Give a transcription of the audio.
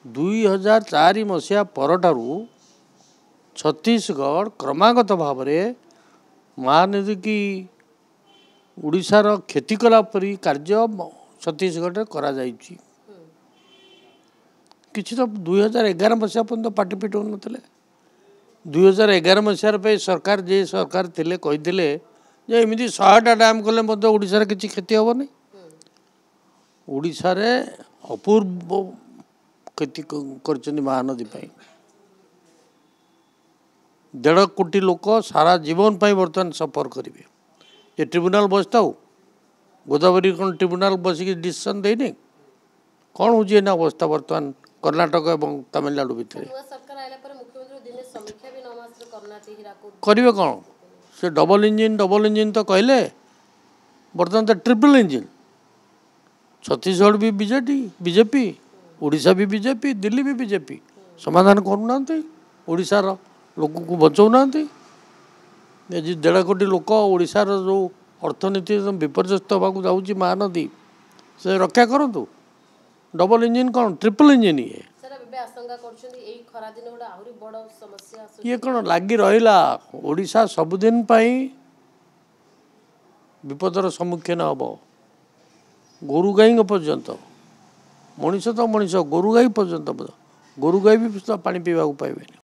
2004 मसीहा परठारू छत्तीसगढ़ क्रमागत भाव में महानदी की उड़ीसार क्षति कला परी कार्य छत्तीसगढ़ करा जाइछि। किछि तो 2011 मसीहा पर्यंत पार्टी पिटौ नथिले। 2011 मसीहार पे सरकार जे सरकार थिले कहिथिले जे एमिति 100टा डैम कले मध्य उड़ीसार किछि क्षति हेबनी। उड़ीसारे अपूर्व क्षति करछनि महानदी पाई। 1.5 कोटी लोक सारा जीवन पाई बर्तमान सफर करेंगे। ये ट्रिब्यूनाल बसता हो गोदावरी कौन ट्रिब्यूनाल बसिक डिसीजन देनी कौन हो अवस्था बर्तमान कर्णाटक और तमिलनाडु भितर करेंगे कौन से डबल इंजिन तो कहले बर्तमान तो ट्रिपल इंजिन। छत्तीसगढ़ भी बीजेपी उड़ीसा भी बीजेपी दिल्ली भी बीजेपी समाधान करूना ओडिशार लोक को बचाऊना। 1.5 कोटी लोक ओडिशार जो अर्थनीति विपर्यस्त होगा जाऊँगी महानदी से रक्षा करूँ। डबल इंजिन कौन ट्रिपल इंजिन ये कौन लगी रहा ओडिशा सबुदिन विपदर सम्मुखीन हम। गोरु गाई पर्यंत मनीष तो मनीष गोरु गाई पर्यंत गोरु गाई भी पा पीवा पाइबे।